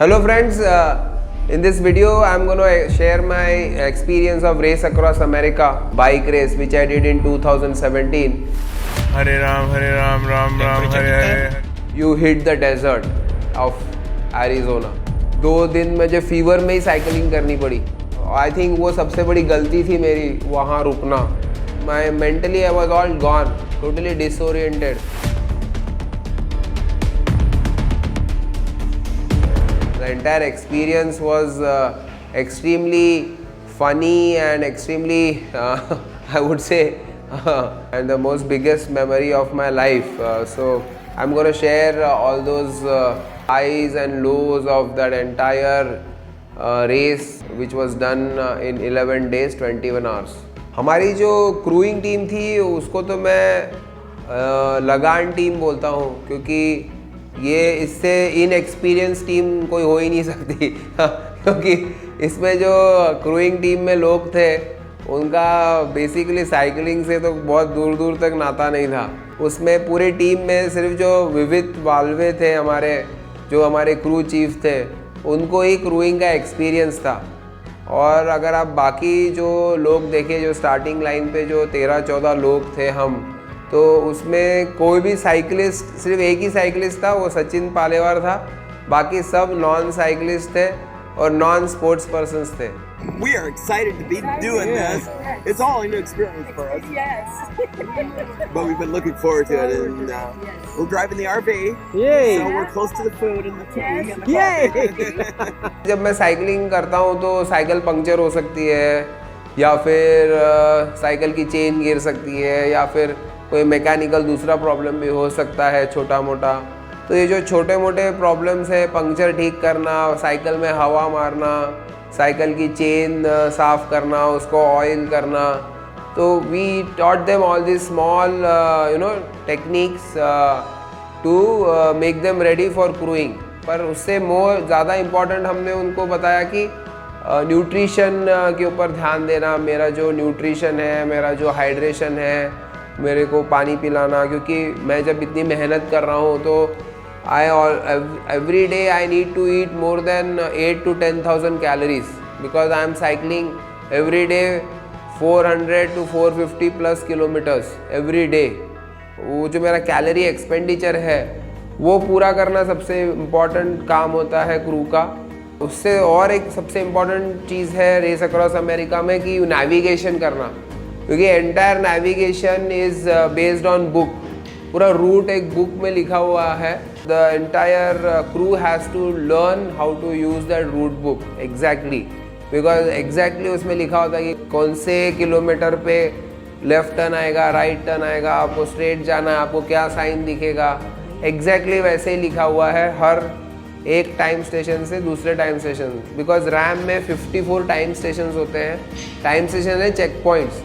Hello friends, in this video I'm going to share my experience of race across America bike race which I did in 2017. Hare Ram, Ram Ram, Hare Hare. You hit the desert of Arizona. 2 दिन मुझे fever में ही cycling करनी पड़ी. I think वो सबसे बड़ी गलती थी मेरी वहाँ रुकना. My mentally I was all gone, totally disoriented. The entire experience was extremely funny and extremely, I would say, and the most biggest memory of my life. So I'm going to share all those highs and lows of that entire race which was done in 11 days, 21 hours. हमारी जो क्रूइंग team थी उसको तो मैं लगान team बोलता हूँ, क्योंकि ये इससे इनएक्सपीरियंस टीम कोई हो ही नहीं सकती. क्योंकि इसमें जो क्रूइंग टीम में लोग थे उनका बेसिकली साइकिलिंग से तो बहुत दूर दूर तक नाता नहीं था. उसमें पूरी टीम में सिर्फ जो विविध वाल्वे थे, हमारे क्रू चीफ थे, उनको ही क्रूइंग का एक्सपीरियंस था. और अगर आप बाकी जो लोग देखें, जो स्टार्टिंग लाइन पे जो 13-14 लोग थे हम, तो उसमें कोई भी साइकिलिस्ट, सिर्फ एक ही साइकिलिस्ट था, वो सचिन पालेवार था. बाकी सब नॉन साइकिलिस्ट थे और नॉन स्पोर्ट्स पर्सन्स थे. We are excited to be doing this. It's all a new experience for us. Yes. But we've been looking forward to it, and we're driving the RV. Yay! So we're close to the food and the tea and the Yay! coffee. जब मैं cycling करता हूँ तो cycle puncture हो सकती है, या फिर साइकिल की चेन गिर सकती है, या फिर कोई मैकेनिकल दूसरा प्रॉब्लम भी हो सकता है छोटा मोटा. तो ये जो छोटे मोटे प्रॉब्लम्स है, पंक्चर ठीक करना, साइकिल में हवा मारना, साइकिल की चेन साफ़ करना, उसको ऑयल करना, तो we taught them all this small techniques to make them ready for crewing. पर उससे ज़्यादा इम्पॉर्टेंट हमने उनको बताया कि न्यूट्रिशन के ऊपर ध्यान देना. मेरा जो न्यूट्रिशन है, मेरा जो हाइड्रेशन है, मेरे को पानी पिलाना, क्योंकि मैं जब इतनी मेहनत कर रहा हूँ तो every day I need to eat more than 8 to 10,000 calories, because I am cycling every day 400 to 450 plus kilometers every day. वो जो मेरा कैलोरी एक्सपेंडिचर है वो पूरा करना सबसे इम्पॉर्टेंट काम होता है क्रू का. उससे और एक सबसे इम्पॉर्टेंट चीज़ है रेस अक्रॉस अमेरिका में कि नेविगेशन करना, क्योंकि entire navigation is based on book. पूरा रूट एक बुक में लिखा हुआ है. The entire crew has to learn how to use that route book exactly, because exactly उसमें लिखा होता है कि कौन से किलोमीटर पे लेफ्ट टर्न आएगा, राइट टर्न आएगा, आपको स्ट्रेट जाना है, आपको क्या साइन दिखेगा. एग्जैक्टली वैसे ही लिखा हुआ है हर एक टाइम स्टेशन से दूसरे टाइम स्टेशन, बिकॉज रैम में 54 टाइम स्टेशन होते हैं. टाइम स्टेशन है चेक पॉइंट्स,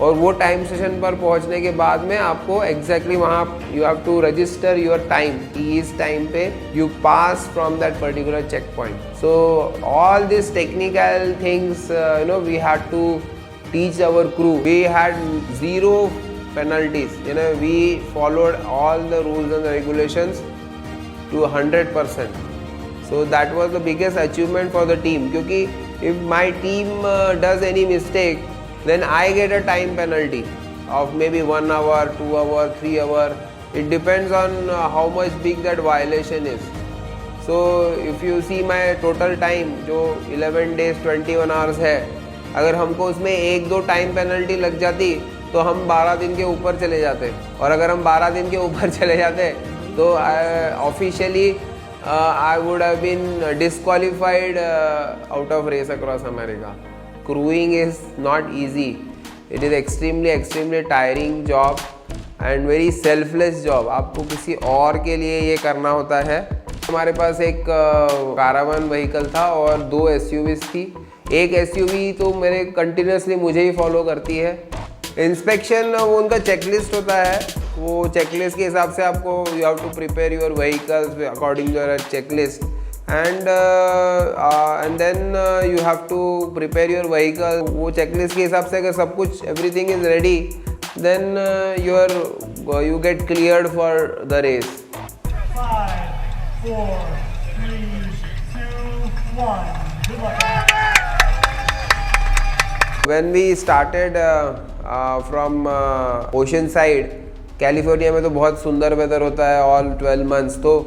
और वो टाइम स्टेशन पर पहुंचने के बाद में आपको एग्जैक्टली वहाँ you have to register your time कि इस टाइम पे you pass from that particular check point. So all this technical things we had to teach our crew. We had 0 penalties. We followed all the rules and the regulations to 100%. So that was the biggest achievement for the team, क्योंकि if my team does any mistake, then I get a time penalty of maybe 1 hour, 2 hour, 3 hour. It depends on how much big that violation is. So if you see my total time जो 11 days 21 hours है, अगर हमको उसमें 1-2 time penalty लग जाती तो हम 12 दिन के ऊपर चले जाते. और अगर हम 12 दिन के ऊपर चले जाते तो officially I would have been disqualified out of race across America. Crewing is not easy. It is extremely tiring job and very selfless job. आपको किसी और के लिए ये करना होता है. हमारे पास एक कारवान व्हीकल था और 2 SUVs थी. एक SUV तो मेरे कंटिन्यूसली मुझे ही फॉलो करती है. इंस्पेक्शन वो उनका चेकलिस्ट होता है, वो चेकलिस्ट के हिसाब से आपको you have to prepare your vehicles according to your checklist, and then you have to prepare your vehicle. वो चेकलिस्ट के हिसाब से अगर सब कुछ everything is ready, then you get cleared for the race. 5, 4, 3, 2, When we started from ocean side, California में तो बहुत सुंदर वेदर होता है ऑल 12 मंथ्स, तो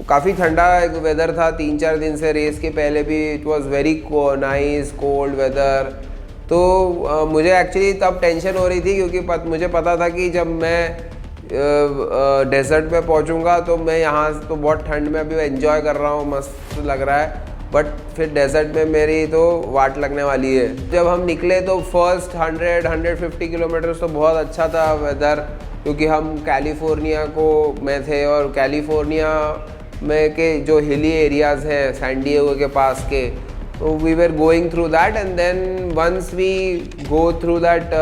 काफ़ी ठंडा वेदर था 3-4 दिन से। रेस के पहले भी it was very nice cold weather. तो मुझे एक्चुअली तब टेंशन हो रही थी क्योंकि मुझे पता था कि जब मैं डेजर्ट में पहुंचूंगा तो मैं यहाँ तो बहुत ठंड में अभी एंजॉय कर रहा हूँ, मस्त लग रहा है, बट फिर डेजर्ट में मेरी तो वाट लगने वाली है। जब हम निकले तो फर्स्ट 100-150 किलोमीटर तो बहुत अच्छा था वेदर, क्योंकि हम कैलिफोर्निया में थे और कैलिफोर्निया में के जो हिली एरियाज़ हैं सैन डिएगो के पास के, तो we were going through that and then once we go through that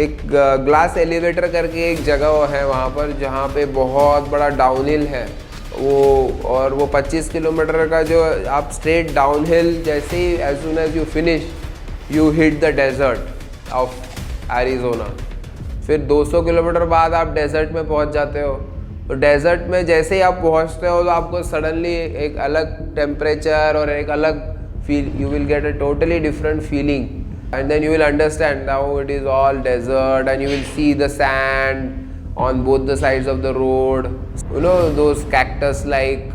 एक ग्लास एलिवेटर करके एक जगह है वहाँ पर जहाँ पे बहुत बड़ा डाउनहिल है वो 25 किलोमीटर का जो आप स्ट्रेट डाउनहिल जैसे ही as soon as you finish you hit the desert of Arizona. फिर 200 किलोमीटर बाद आप डेजर्ट में पहुँच जाते हो। तो डेजर्ट में जैसे ही आप पहुँचते हो तो आपको सडनली एक अलग टेम्परेचर और एक अलग feel, you will get a totally different feeling and then you will understand how it is all desert and you will see the sand on both the sides of the road, you know, those cactus like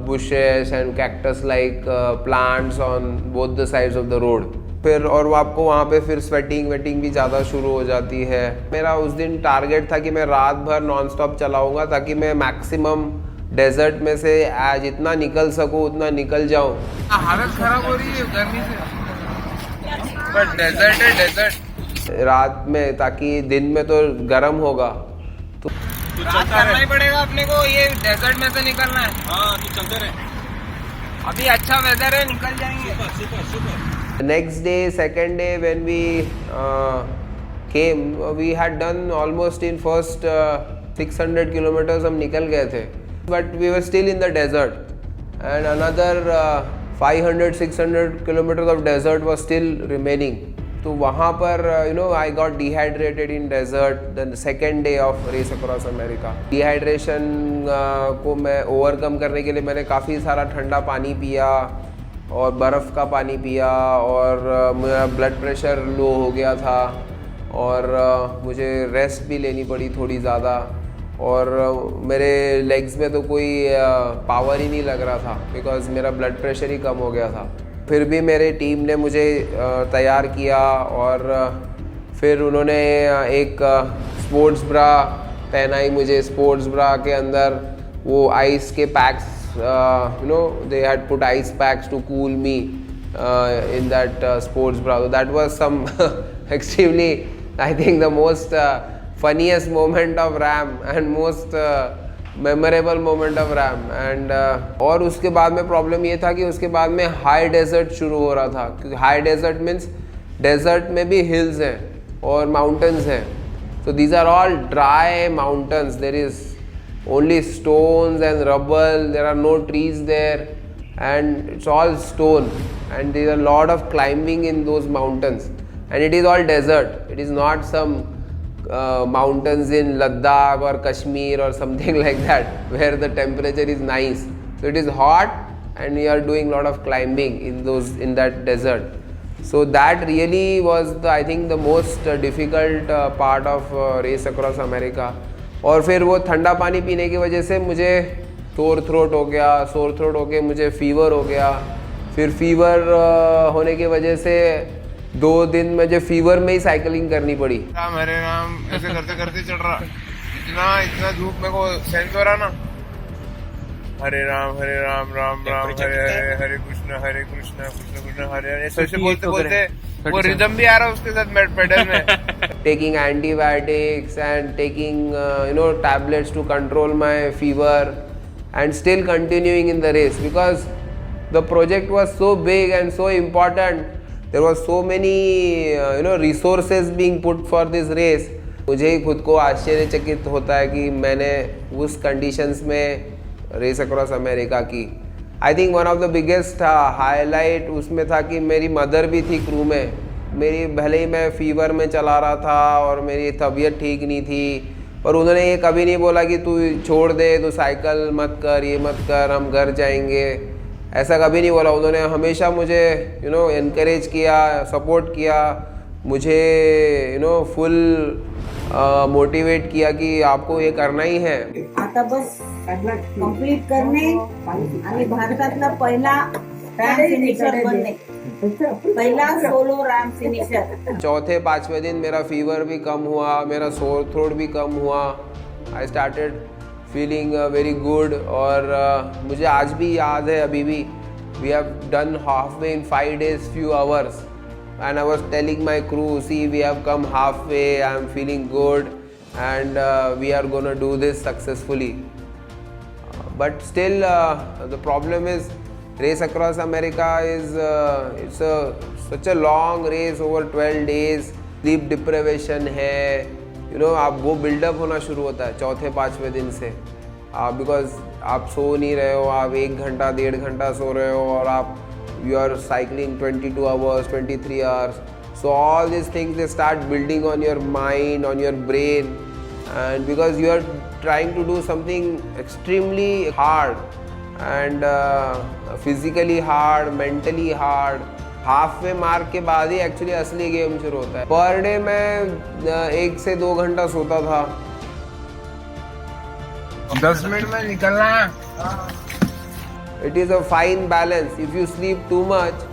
bushes and cactus like plants on both the sides of the road. फिर और आपको वहाँ पे फिर sweating भी ज़्यादा शुरू हो जाती है। मेरा उस दिन टारगेट था कि मैं रात भर नॉन स्टॉप चलाऊँगा ताकि मैं मैक्सिमम डेजर्ट में से जितना निकल सकूँ उतना निकल जाऊँ। हालत खराब हो रही है गर्मी से, पर डेजर्ट है डेजर्ट रात में, ताकि दिन में तो गर्म होगा तो रात करना ही पड़ेगा अपने को, ये डेजर्ट में से निकलना है। हाँ तू चलते रहे, अभी अच्छा वेदर है, निकल जाएंगे। Next day second day when we came we had done almost in first 600 kilometres हम निकल गए थे, but we were still in the desert and another 500-600 kilometers of desert was still remaining. तो वहाँ पर I got dehydrated in desert the second day of race across America. Dehydration को मैं overcome करने के लिए मैंने काफ़ी सारा ठंडा पानी पिया और बर्फ़ का पानी पिया और मेरा ब्लड प्रेशर लो हो गया था और मुझे रेस्ट भी लेनी पड़ी थोड़ी ज़्यादा और मेरे लेग्स में तो कोई पावर ही नहीं लग रहा था बिकॉज़ मेरा ब्लड प्रेशर ही कम हो गया था। फिर भी मेरे टीम ने मुझे तैयार किया और फिर उन्होंने एक स्पोर्ट्स ब्रा पहनाई मुझे। स्पोर्ट्स ब्रा के अंदर वो आइस के packs, they had put ice packs to cool me in that sports bra. So that was some extremely, I think the most funniest moment of RAM and most memorable moment of RAM and और उसके बाद में problem ये था कि उसके बाद में हाई डेजर्ट शुरू हो रहा था, क्योंकि हाई डेजर्ट मीन्स डेजर्ट में भी हिल्स हैं और माउंटेन्स हैं। So these are all dry mountains, there is only stones and rubble, there are no trees there and it's all stone and there is a lot of climbing in those mountains and it is all desert, it is not some mountains in Ladakh or Kashmir or something like that where the temperature is nice. So it is hot and we are doing lot of climbing in that desert. So that really was I think the most difficult part of race across America. और फिर वो ठंडा पानी पीने की वजह से मुझे सोर थ्रोट होके मुझे फीवर हो गया। फिर फीवर होने की वजह से 2 दिन मुझे फीवर में ही साइकिलिंग करनी पड़ी। राम हरे राम ऐसे करते करते चल रहा, इतना धूप मेरे को सेंस हो रहा ना। हरे राम राम राम हरे हरे, हरे कृष्ण कृष्ण कृष्ण हरे हरे, ऐसे बोलते बोलते वो रिदम भी आ रहा उसके साथ पेडल में। Taking antibiotics and taking tablets to control my fever and still continuing in the race because the project was so big and so important. There was so many resources being put for this race. मुझे ही खुद को आश्चर्यचकित होता है कि मैंने उस conditions में रेस अक्रॉस अमेरिका की। I think one of the biggest highlight उसमें था कि मेरी मदर भी थी क्रू में। मेरी भले ही मैं फीवर में चला रहा था और मेरी तबीयत ठीक नहीं थी, पर उन्होंने ये कभी नहीं बोला कि तू छोड़ दे, तू साइकिल मत कर, ये मत कर, हम घर जाएंगे। ऐसा कभी नहीं बोला। उन्होंने हमेशा मुझे एनकरेज किया, सपोर्ट किया, मुझे फुल मोटिवेट किया कि आपको ये करना ही है। आता बस कंप्लीट करणे आणि भारतातला पहिला रॅम फिनिशर बनणे, पहिला सोलो रॅम फिनिशर। चौथे पाँचवें दिन मेरा फीवर भी कम हुआ, मेरा सोर थ्रोट भी कम हुआ। I started feeling very good. और मुझे आज भी याद है, अभी भी we have done halfway in 5 days few hours and I was telling my crew, see we have come halfway, I am feeling good and we are gonna do this successfully. But still the problem is race across America is such a long race over 12 days. Sleep deprivation है, आप वो buildup होना शुरू होता है चौथे पाँचवें दिन से। बिकॉज आप सो नहीं रहे हो, आप 1 घंटा 1.5 घंटा सो रहे हो और आप you are cycling 22 hours, 23 hours. So all these things, they start building on your mind, on your brain, and because you are trying to do something extremely hard and physically hard, mentally hard. Half mark के बाद ही actually असली game शुरू होता है। Per day मैं 1 से 2 घंटा सोता था। 10 मिनट में निकलना। It is a fine balance. If you sleep too much,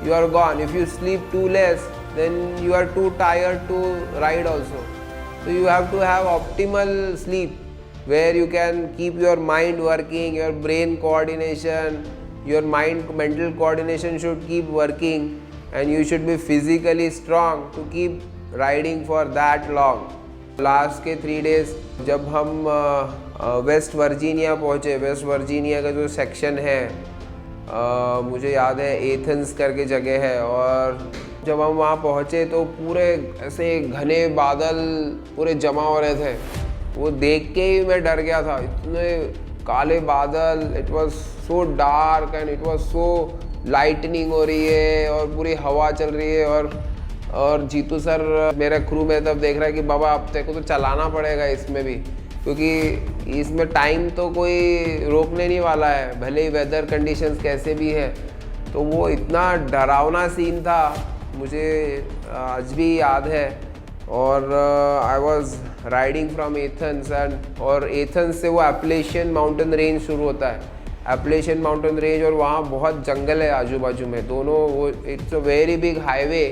you are gone. If you sleep too less, then you are too tired to ride also. So you have to have optimal sleep where you can keep your mind working, your brain coordination, your mental coordination should keep working, and you should be physically strong to keep riding for that long. Last के 3 days जब हम West Virginia पहुँचे, West Virginia का जो section है, मुझे याद है एथेंस करके जगह है, और जब हम वहाँ पहुँचे तो पूरे ऐसे घने बादल पूरे जमा हो रहे थे। वो देख के ही मैं डर गया था, इतने काले बादल। It was so dark and it was so lightning हो रही है और पूरी हवा चल रही है। और जीतू सर मेरा क्रू में तब देख रहा है कि बाबा अब तेरे को तो चलाना पड़ेगा इसमें भी, क्योंकि इसमें टाइम तो कोई रोकने नहीं वाला है, भले ही वेदर कंडीशंस कैसे भी है। तो वो इतना डरावना सीन था, मुझे आज भी याद है। और I was riding from Athens और एथेंस से वो एप्लेशियन माउंटेन रेंज शुरू होता है, एप्लेशियन माउंटेन रेंज, और वहाँ बहुत जंगल है आजू बाजू में दोनों। वो it's a very big highway,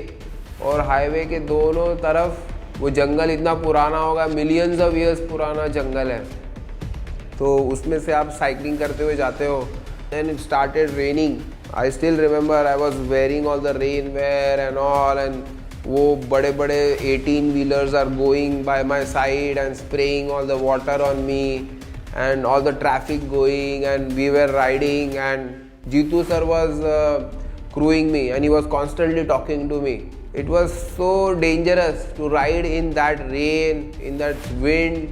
और हाईवे के दोनों तरफ वो जंगल इतना पुराना होगा, मिलियंस ऑफ ईयर्स पुराना जंगल है। तो उसमें से आप साइकिलिंग करते हुए जाते हो। Then it started raining. I still remember I was wearing all the rainwear and all, and वो बड़े बड़े 18 wheelers are going by my side and spraying all the water on me and all the traffic going, and we were riding, and Jitu sir was crewing me and he was constantly talking to me. It was so dangerous to ride in that rain, in that wind.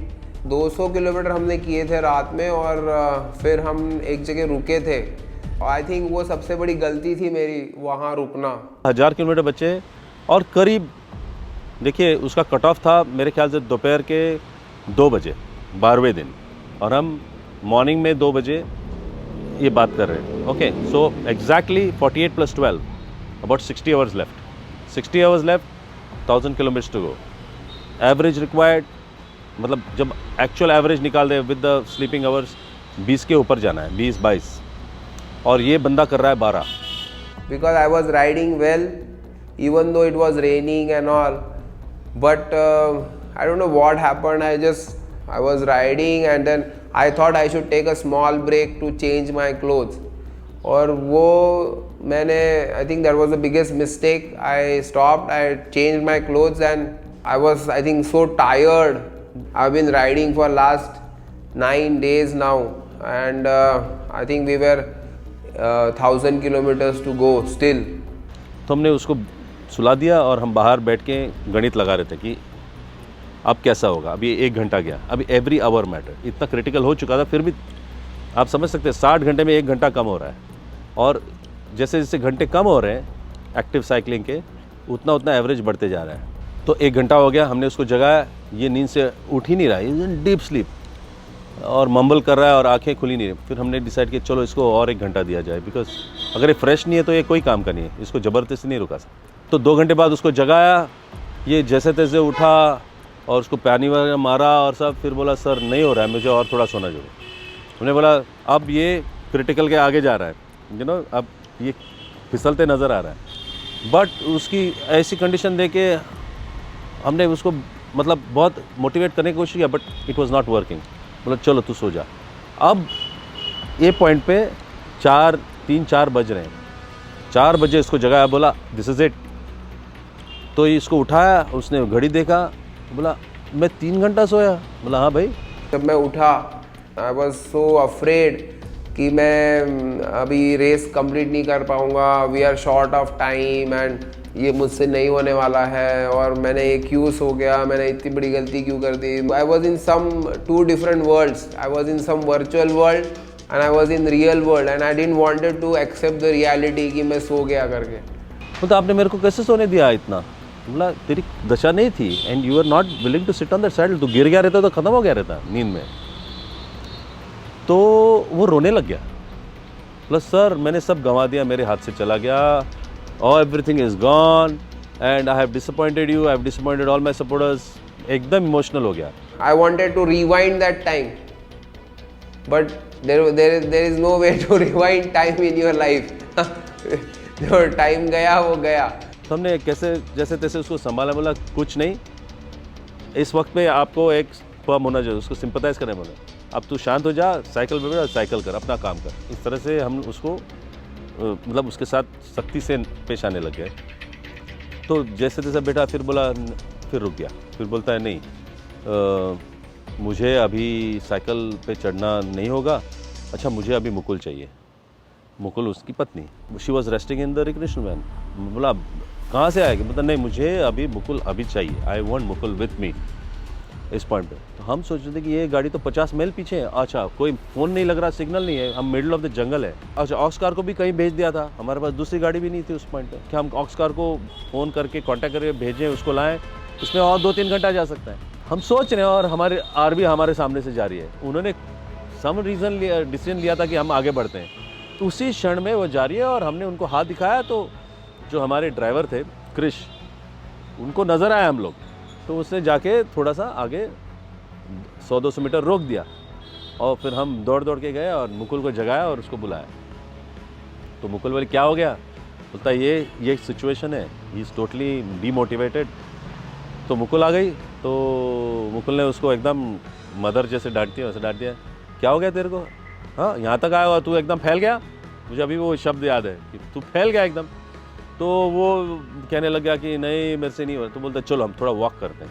200 kilometre हमने किए थे रात में, और फिर हम एक जगह रुके थे। आई थिंक वो सबसे बड़ी गलती थी मेरी, वहाँ रुकना। 1000 किलोमीटर बचे, और करीब देखिए उसका कट ऑफ था मेरे ख्याल से दोपहर के 2 बजे 12वें दिन, और हम मॉर्निंग में 2 बजे ये बात कर रहे हैं। Okay, so exactly 48 + 12 about 60 hours left, 60 hours left, 1000 kilometres to go. Average required, मतलब जब एक्चुअल एवरेज निकाल रहे विद द स्लीपिंग आवर्स 20 के ऊपर जाना है, 20-22, और ये बंदा कर रहा है 12। Because I was riding well, even though it was raining and all, but I don't know what happened. I was riding and then I thought I should take a small break to change my clothes. और वो मैंने, I think that was the biggest mistake. I stopped, I changed my clothes, and I was, I think, so tired. I've been riding for last 9 days now, and I think we were 1000 kilometers to go still. तो हमने उसको सुला दिया और हम बाहर बैठ के गणित लगा रहे थे कि अब कैसा होगा। अभी 1 घंटा गया, अभी एवरी आवर मैटर, इतना क्रिटिकल हो चुका था। फिर भी आप समझ सकते हैं 60 घंटे में 1 घंटा कम हो रहा है, और जैसे जैसे घंटे कम हो रहे हैं एक्टिव साइकिलिंग के, उतना उतना एवरेज बढ़ते जा रहा है। तो 1 घंटा हो गया, हमने उसको जगाया, ये नींद से उठ ही नहीं रहा है, डीप स्लीप। और मम्बल कर रहा है और आंखें खुली नहीं। फिर हमने डिसाइड किया चलो इसको और 1 घंटा दिया जाए, बिकॉज अगर ये फ्रेश नहीं है तो ये कोई काम का नहीं है, इसको ज़बरदस्ती नहीं रुका सकता। तो 2 घंटे बाद उसको जगाया, ये जैसे तैसे उठा और उसको पानी वगैरह मारा और सब। फिर बोला सर नहीं हो रहा है, मुझे और थोड़ा सोना जरूर। हमने बोला अब ये क्रिटिकल के आगे जा रहा है, यू नो, अब ये फिसलते नज़र आ रहा है। बट उसकी ऐसी कंडीशन दे के हमने उसको मतलब बहुत मोटिवेट करने की कोशिश किया, but it was not working. बोला चलो तू सो जा। अब ये पॉइंट पे 3-4 बज रहे हैं, 4 बजे इसको जगाया, बोला दिस इज़ इट। तो इसको उठाया, उसने घड़ी देखा, बोला मैं 3 घंटा सोया। बोला हाँ भाई। जब मैं उठा आई वॉज सो अफ्रेड कि मैं अभी रेस कंप्लीट नहीं कर पाऊँगा, we are short of time and ये मुझसे नहीं होने वाला है, और मैंने ये क्यों सो गया, मैंने इतनी बड़ी गलती क्यों कर दी। I was in some 2 different worlds, I was in some virtual world and I was in real world and I didn't wanted to accept the reality कि मैं सो गया करके। तो आपने मेरे को कैसे सोने दिया इतना? बोला तेरी दशा नहीं थी and you are not willing to sit on that saddle. तो गिर गया रहता तो ख़त्म हो गया रहता नींद में। तो वो रोने लग गया। प्लस सर मैंने सब गंवा दिया, मेरे हाथ से चला गया, और everything is gone and I have disappointed you, I have disappointed all my supporters. एकदम इमोशनल हो गया। I wanted to rewind that time but there is no way to rewind time in your life. जो time गया वो गया। तो हमने कैसे जैसे तैसे उसको संभाला। बोला कुछ नहीं, इस वक्त पे आपको एक फर्म होना चाहिए, उसको सिंपथाइज करने बोला। अब तू शांत हो जा, साइकिल पे बैठ, साइकिल कर, अपना काम कर। इस तरह से हम उसको मतलब उसके साथ सख्ती से पेश आने लग गए। तो जैसे तैसे बेटा फिर बोला, फिर रुक गया। फिर बोलता है नहीं मुझे अभी साइकिल पे चढ़ना नहीं होगा। अच्छा मुझे अभी मुकुल चाहिए। मुकुल उसकी पत्नी, she was resting in the recreation van. बोला कहाँ से आएगी? मतलब नहीं मुझे अभी मुकुल अभी चाहिए, I want Mukul with me इस पॉइंट पे। तो हम सोच रहे थे कि ये गाड़ी तो 50 मील पीछे है। अच्छा कोई फ़ोन नहीं लग रहा, सिग्नल नहीं है, हम मिडिल ऑफ द जंगल है। अच्छा ऑक्सकार को भी कहीं भेज दिया था, हमारे पास दूसरी गाड़ी भी नहीं थी उस पॉइंट पे कि हम ऑक्सकार को फ़ोन करके कांटेक्ट करके भेजें, उसको लाएं। इसमें और 2-3 घंटा जा सकता है। हम सोच रहे हैं और हमारे आरबी हमारे सामने से जा रही है। उन्होंने सम डिसीजन लिया था कि हम आगे बढ़ते हैं। तो उसी क्षण में वो जा रही है और हमने उनको हाथ दिखाया तो जो हमारे ड्राइवर थे क्रिश, उनको नज़र आया हम लोग। तो उसने जाके थोड़ा सा आगे 100-200 मीटर रोक दिया और फिर हम दौड़ के गए और मुकुल को जगाया और उसको बुलाया। तो मुकुल बोले क्या हो गया? बोलता ये सिचुएशन है, ही इज़ टोटली डीमोटिवेटेड। तो मुकुल आ गई। तो मुकुल ने उसको एकदम मदर जैसे डांट दिया, वैसे डांट दिया, क्या हो गया तेरे को? हाँ यहाँ तक आया हुआ, तू एकदम फैल गया। मुझे अभी वो शब्द याद है कि तू फैल गया एकदम। तो वो कहने लग गया कि नहीं मेरे से नहीं हो रहा। तो बोलता चलो हम थोड़ा वॉक करते हैं।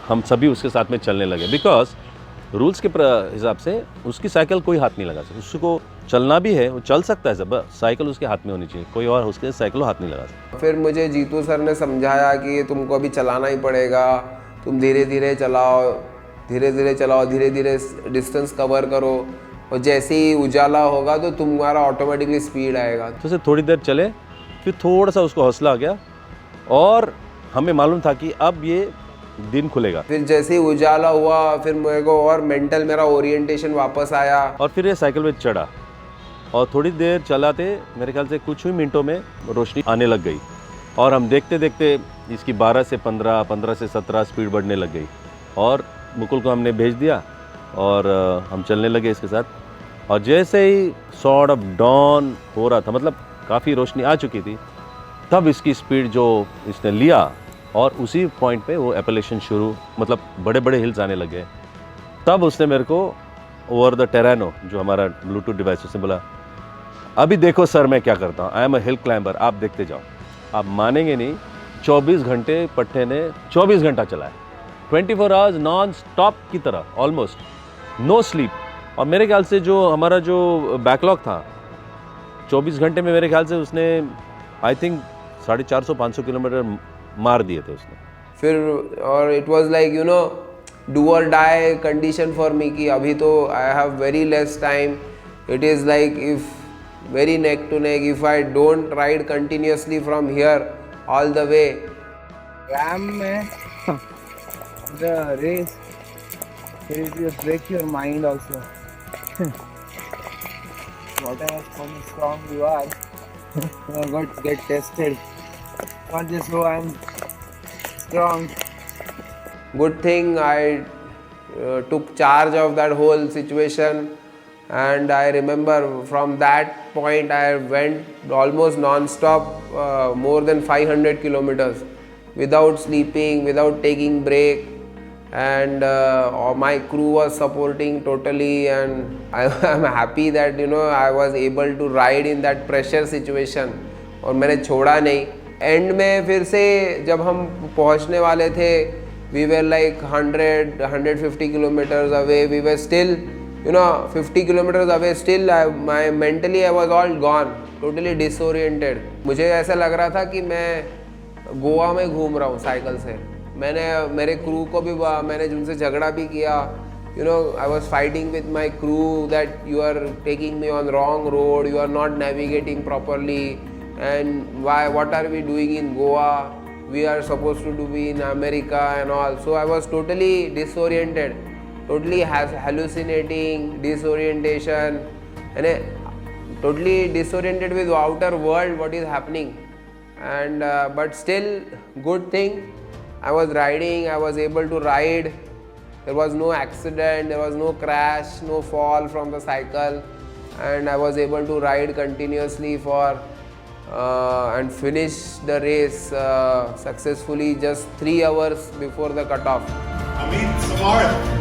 हम सभी उसके साथ में चलने लगे, बिकॉज रूल्स के हिसाब से उसकी साइकिल कोई हाथ नहीं लगा सकता। उसको चलना भी है, वो चल सकता है सब, साइकिल उसके हाथ में होनी चाहिए, कोई और उसके साइकिल हाथ नहीं लगा सकता। फिर मुझे जीतू सर ने समझाया कि ये तुमको अभी चलाना ही पड़ेगा, तुम धीरे धीरे चलाओ, धीरे धीरे डिस्टेंस कवर करो, और जैसे ही उजाला होगा तो तुम्हारा ऑटोमेटिकली स्पीड आएगा। तो उसे थोड़ी देर चले, फिर थोड़ा सा उसको हौसला आ गया और हमें मालूम था कि अब ये दिन खुलेगा। फिर जैसे ही उजाला हुआ फिर मेरे को और मेंटल मेरा ओरिएंटेशन वापस आया। और फिर ये साइकिल पे चढ़ा और थोड़ी देर चलाते मेरे ख्याल से कुछ ही मिनटों में रोशनी आने लग गई और हम देखते देखते इसकी 12 से 15, 15 से 17 स्पीड बढ़ने लग गई। और मुकुल को हमने भेज दिया और हम चलने लगे इसके साथ। और जैसे ही सॉर्ट ऑफ डॉन हो रहा था, मतलब काफ़ी रोशनी आ चुकी थी, तब इसकी स्पीड जो इसने लिया और उसी पॉइंट पे वो एपेलेशन शुरू, मतलब बड़े बड़े हिल्स आने लगे। तब उसने मेरे को ओवर द टेरानो जो हमारा ब्लूटूथ डिवाइस, उसने बोला अभी देखो सर मैं क्या करता हूँ, I am a hill climber, आप देखते जाओ। आप मानेंगे नहीं, 24 घंटे पट्टे ने 24 घंटा चलाया, 24 आवर्स नॉन स्टॉप की तरह, ऑलमोस्ट नो स्लीप। और मेरे ख्याल से जो हमारा जो बैकलॉग था 24 घंटे में मेरे ख्याल से उसने आई थिंक 450-500 किलोमीटर मार दिए थे उसने। फिर और it was like you know do or die condition for me कि अभी तो I have very less time. It is like if very neck to neck, if I don't ride continuously from here all the way. RAM में the race It will break your mind also. Whatever strong you are, get tested. Not just so I'm strong. Good thing I took charge of that whole situation, and I remember from that point I went almost non-stop, more than 500 kilometers without sleeping, without taking break, and my crew was supporting totally, and I'm happy that I was able to ride in that pressure situation और मैंने छोड़ा नहीं. And में फिर से जब हम पहुंचने वाले थे, we were like 150 kilometers away. We were still 50 kilometers away. Still mentally I was all gone, totally disoriented. मुझे ऐसा लग रहा था कि मैं गोवा में घूम रहा हूँ साइकिल से. मैंने मेरे क्रू को भी मैंने जिनसे झगड़ा भी किया. I was fighting with my crew that you are taking me on wrong road, you are not navigating properly, and what are we doing in Goa? We are supposed to be in America and all. So I was totally disoriented, totally hallucinating, disorientation, and totally disoriented with outer world, what is happening. And but still, good thing, I was riding, I was able to ride. There was no accident, there was no crash, no fall from the cycle, and I was able to ride continuously for and finish the race successfully just 3 hours before the cutoff. Amit Samarth.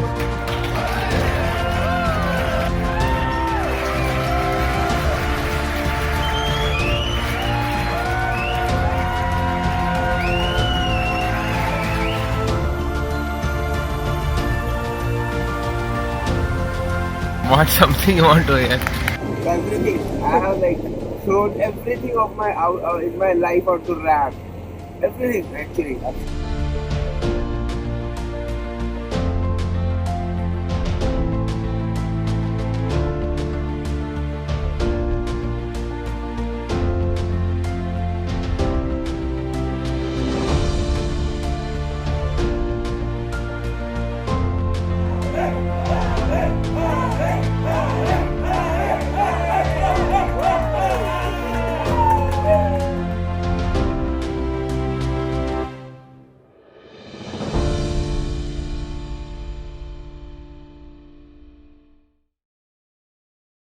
What's something you want to hear? Everything. I have like thrown everything of my in my life out to rap. Everything actually.